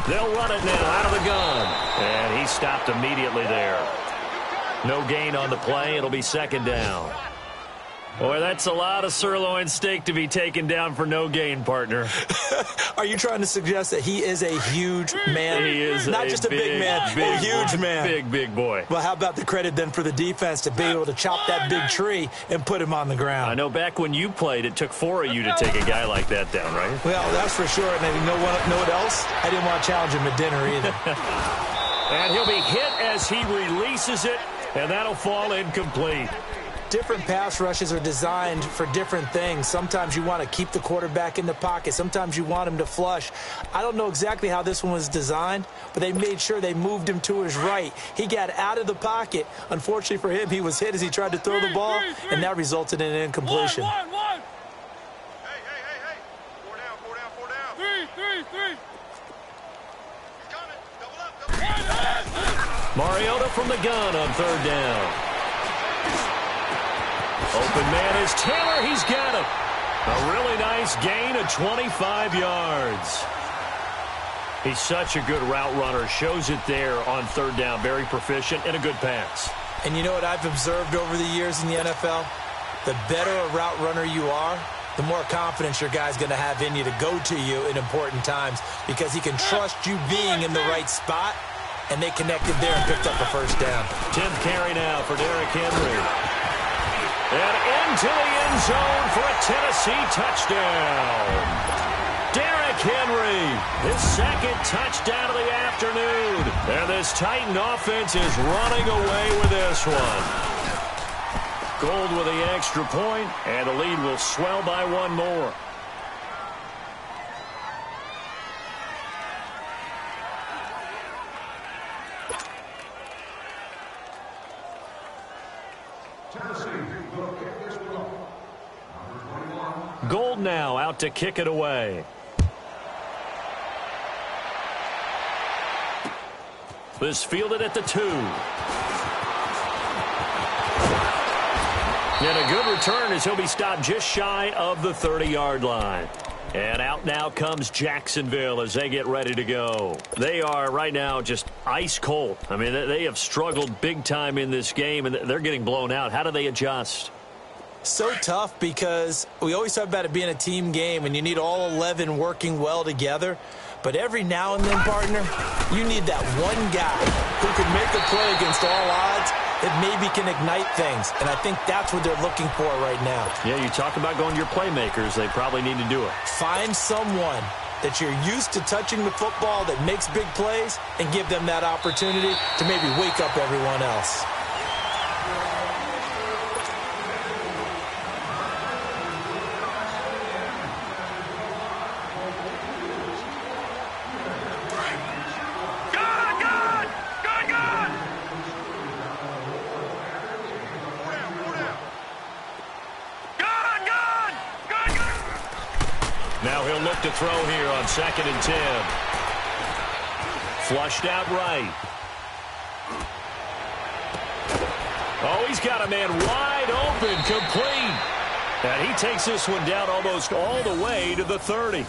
They'll run it now out of the gun. And he stopped immediately there. No gain on the play. It'll be second down. Boy, that's a lot of sirloin steak to be taken down for no gain, partner. Are you trying to suggest that he is a huge man? He is not just a big man, a huge man. Big boy. Well, how about the credit then for the defense to be able to chop that big tree and put him on the ground? I know back when you played, it took 4 of you to take a guy like that down, right? Well, that's for sure. And you know what else? I didn't want to challenge him at dinner either. And he'll be hit as he releases it, and that'll fall incomplete. Different pass rushes are designed for different things. Sometimes you want to keep the quarterback in the pocket. Sometimes you want him to flush. I don't know exactly how this one was designed, but they made sure they moved him to his right. He got out of the pocket. Unfortunately for him, he was hit as he tried to throw the ball, and that resulted in an incompletion. 1, 1, 1. Hey. 4 down. 3. He's coming. Double up. Mariota from the gun on 3rd down. Open man is Taylor. He's got him. A really nice gain of 25 yards. He's such a good route runner. Shows it there on 3rd down. Very proficient and a good pass. And you know what I've observed over the years in the NFL? The better a route runner you are, the more confidence your guy's going to have in you to go to you in important times because he can trust you being in the right spot, and they connected there and picked up a first down. 10th carry now for Derrick Henry. And into the end zone for a Tennessee touchdown. Derrick Henry, his 2nd touchdown of the afternoon. And this Titan offense is running away with this one. Gold with the extra point, and the lead will swell by 1 more. Gold now out to kick it away. This fielded at the 2. And a good return as he'll be stopped just shy of the 30-yard line. And out now comes Jacksonville as they get ready to go. They are right now just ice cold. I mean, they have struggled big time in this game, and they're getting blown out. How do they adjust? So tough because we always talk about it being a team game, and you need all 11 working well together. But every now and then, partner, you need that one guy who can make a play against all odds that maybe can ignite things. And I think that's what they're looking for right now. Yeah, you talk about going to your playmakers. They probably need to do it. Find someone that you're used to touching the football that makes big plays and give them that opportunity to maybe wake up everyone else. Now he'll look to throw here on 2nd and 10. Flushed out right. Oh, he's got a man wide open, complete. And he takes this one down almost all the way to the 30.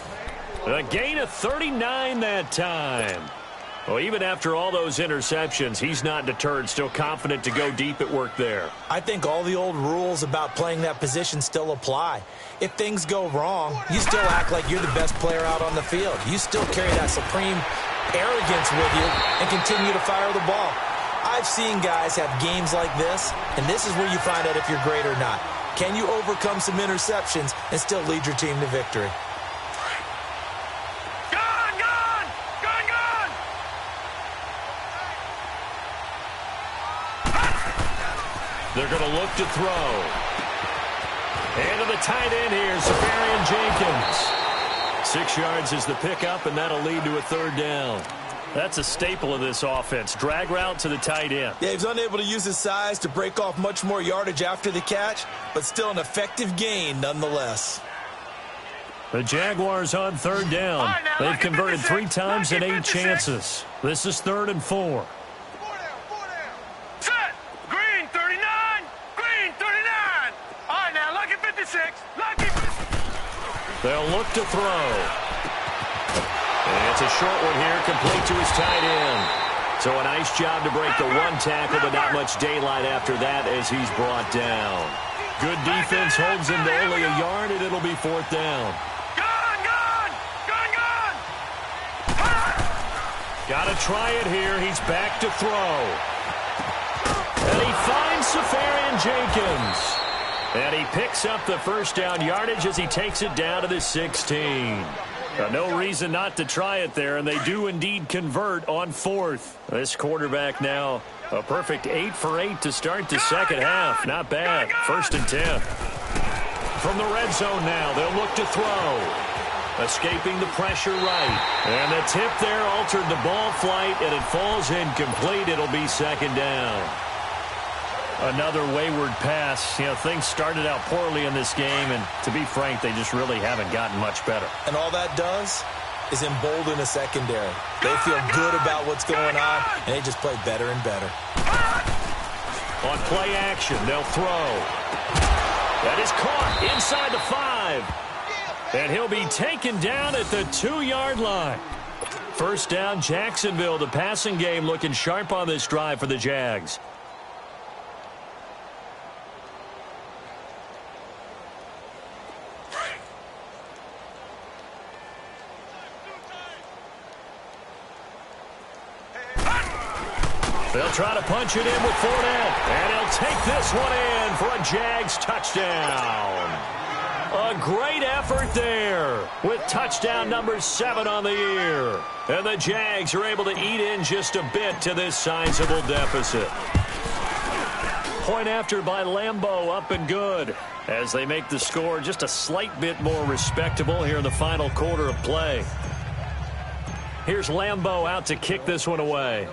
A gain of 39 that time. Well, even after all those interceptions, he's not deterred, still confident to go deep at work there. I think all the old rules about playing that position still apply. If things go wrong, you still act like you're the best player out on the field. You still carry that supreme arrogance with you and continue to fire the ball. I've seen guys have games like this, and this is where you find out if you're great or not. Can you overcome some interceptions and still lead your team to victory? They're going to look to throw. And to the tight end here, Safarian Jenkins. 6 yards is the pickup, and that'll lead to a 3rd down. That's a staple of this offense. Drag route to the tight end. Yeah, he's unable to use his size to break off much more yardage after the catch, but still an effective gain nonetheless. The Jaguars on 3rd down. They've converted 3 times in 8 chances. This is 3rd and 4. They'll look to throw. And it's a short one here, complete to his tight end. So a nice job to break the 1 tackle, but not much daylight after that as he's brought down. Good defense holds him to only a yard, and it'll be 4th down. Got to try it here. He's back to throw. And he finds Safarian Jenkins. And he picks up the 1st down yardage as he takes it down to the 16. No reason not to try it there, and they do indeed convert on 4th. This quarterback now a perfect 8 for 8 to start the second half. Not bad. 1st and 10. From the red zone now, they'll look to throw. Escaping the pressure right. And the tip there altered the ball flight, and it falls incomplete. It'll be 2nd down. Another wayward pass. You know, things started out poorly in this game, and to be frank, they just really haven't gotten much better. And all that does is embolden a secondary. They feel good about what's going on, and they just play better and better. On play action, they'll throw. That is caught inside the 5. And he'll be taken down at the 2-yard line. 1st down, Jacksonville. The passing game looking sharp on this drive for the Jags. They'll try to punch it in with Fournette. And he'll take this one in for a Jags touchdown. A great effort there with touchdown number 7 on the year. And the Jags are able to eat in just a bit to this sizable deficit. Point after by Lambeau, up and good, as they make the score just a slight bit more respectable here in the final quarter of play. Here's Lambeau out to kick this one away.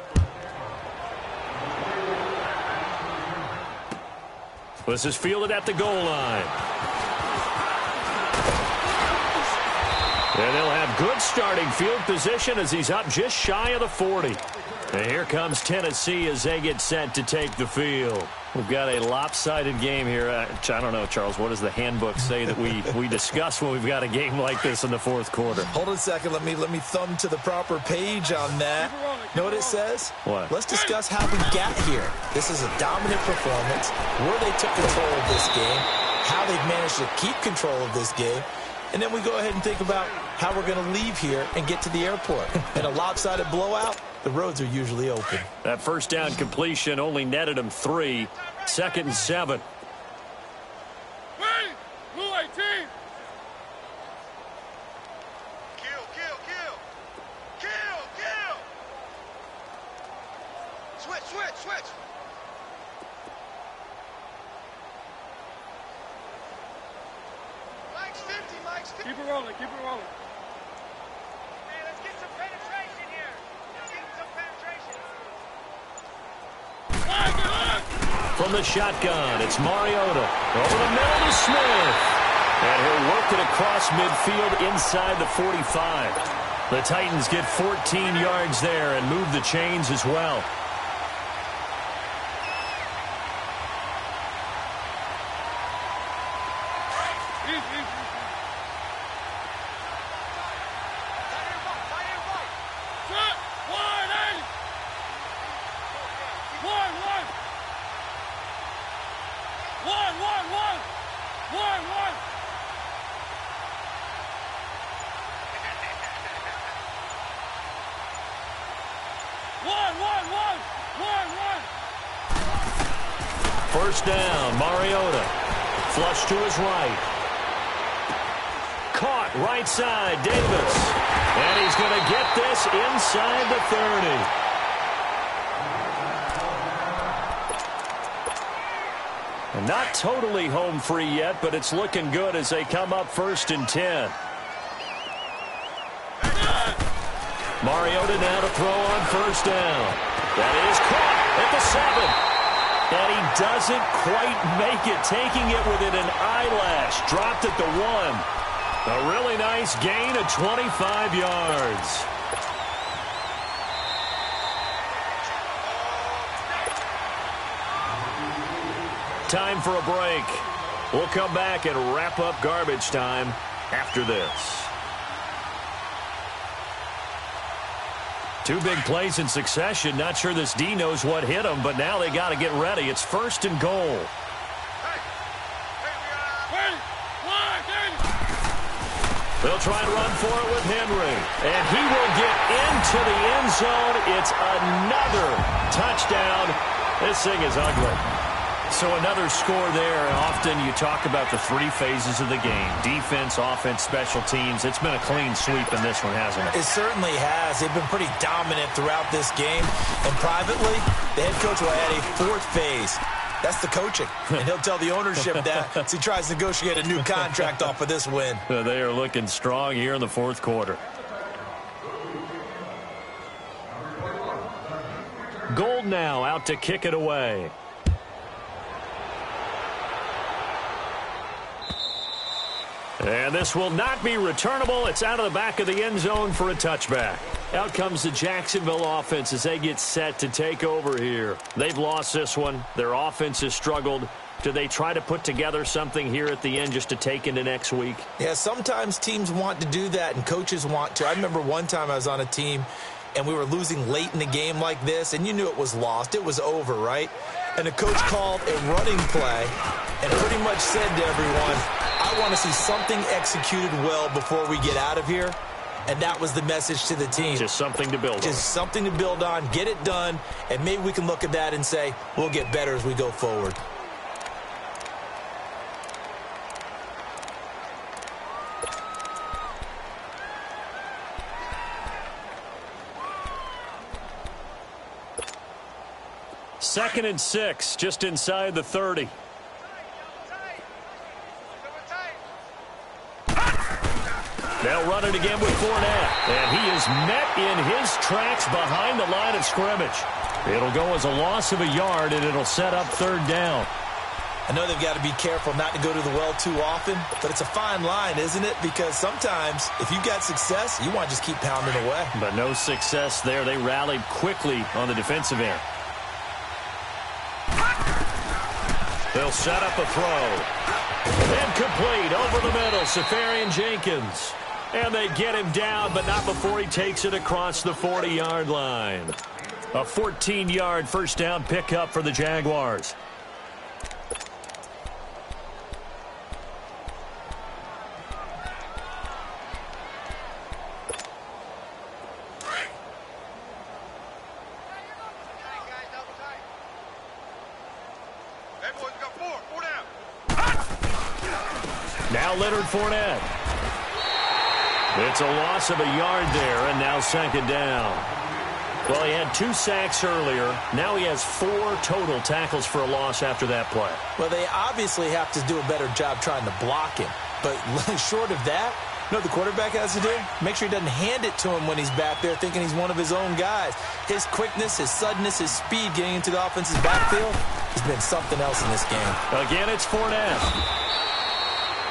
This is fielded at the goal line. And they'll have good starting field position as he's up just shy of the 40. And here comes Tennessee as they get set to take the field. We've got a lopsided game here. I don't know, Charles, what does the handbook say that we discuss when we've got a game like this in the fourth quarter? Hold on a second. Let me thumb to the proper page on that. Know what it says? What? Let's discuss how we got here. This is a dominant performance, where they took control of this game, how they've managed to keep control of this game, and then we go ahead and think about how we're going to leave here and get to the airport. In a lopsided blowout, the roads are usually open. That first down completion only netted him 3. 2nd and 7. Blue 18. Kill. Switch. Mike's 50. Keep it rolling. Hey, let's get some penetration here. From the shotgun, it's Mariota. Over the middle to Smith. And he'll work it across midfield inside the 45. The Titans get 14 yards there and move the chains as well. First down, Mariota. Flush to his right. Caught right side, Davis. And he's going to get this inside the 30. And not totally home free yet, but it's looking good as they come up 1st and 10. Mariota now to throw on 1st down. That is caught at the 7. And he doesn't quite make it, taking it within an eyelash. Dropped at the 1. A really nice gain of 25 yards. Time for a break. We'll come back and wrap up garbage time after this. 2 big plays in succession. Not sure this D knows what hit him, but now they got to get ready. It's 1st and goal. They'll try and run for it with Henry. And he will get into the end zone. It's another touchdown. This thing is ugly. So another score there, and often you talk about the 3 phases of the game. Defense, offense, special teams. It's been a clean sweep in this one, hasn't it? It certainly has. They've been pretty dominant throughout this game. And privately, the head coach will add a 4th phase. That's the coaching. And he'll tell the ownership that as he tries to negotiate a new contract off of this win. They are looking strong here in the 4th quarter. Gold now out to kick it away. And this will not be returnable. It's out of the back of the end zone for a touchback. Out comes the Jacksonville offense as they get set to take over here. They've lost this one. Their offense has struggled. Do they try to put together something here at the end just to take into next week? Yeah, sometimes teams want to do that and coaches want to. I remember one time I was on a team and we were losing late in the game like this, and you knew it was lost. It was over, right? And the coach called a running play and pretty much said to everyone, I want to see something executed well before we get out of here. And that was the message to the team. Just something to build on. Just something to build on, get it done, and maybe we can look at that and say, we'll get better as we go forward. Second and 6, just inside the 30. They'll run it again with Fournette. And he is met in his tracks behind the line of scrimmage. It'll go as a loss of a yard, and it'll set up 3rd down. I know they've got to be careful not to go to the well too often, but it's a fine line, isn't it? Because sometimes if you've got success, you want to just keep pounding away. But no success there. They rallied quickly on the defensive end. They'll set up a throw. Incomplete over the middle. Safarian Jenkins. And they get him down, but not before he takes it across the 40-yard line. A 14-yard first down pickup for the Jaguars. Now Leonard Fournette. It's a loss of a yard there, and now second down. Well, he had 2 sacks earlier. Now he has 4 total tackles for a loss after that play. Well, they obviously have to do a better job trying to block him. But short of that, you know what the quarterback has to do? Make sure he doesn't hand it to him when he's back there thinking he's one of his own guys. His quickness, his suddenness, his speed getting into the offense's backfield has been something else in this game. Again, it's Fournette.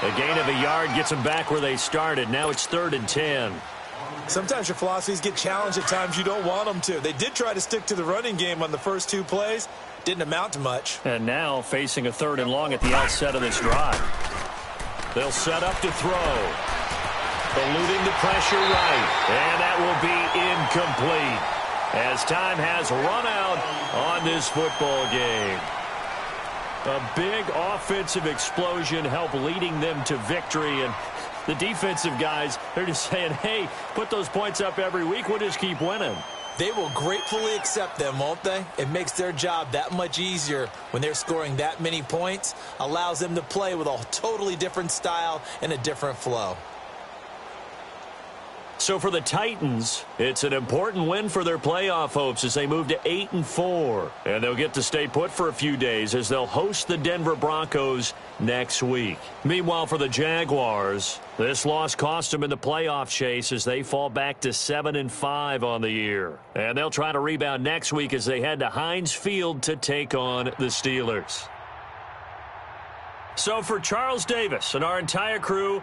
A gain of a yard gets them back where they started. Now it's 3rd and 10. Sometimes your philosophies get challenged at times you don't want them to. They did try to stick to the running game on the first 2 plays. Didn't amount to much. And now facing a 3rd and long at the outset of this drive. They'll set up to throw. Eluding the pressure right. And that will be incomplete as time has run out on this football game. A big offensive explosion helped leading them to victory. And the defensive guys, they're just saying, hey, put those points up every week. We'll just keep winning. They will gratefully accept them, won't they? It makes their job that much easier when they're scoring that many points. Allows them to play with a totally different style and a different flow. So for the Titans, it's an important win for their playoff hopes as they move to 8-4. And they'll get to stay put for a few days as they'll host the Denver Broncos next week. Meanwhile, for the Jaguars, this loss cost them in the playoff chase as they fall back to 7-5 on the year. And they'll try to rebound next week as they head to Heinz Field to take on the Steelers. So for Charles Davis and our entire crew,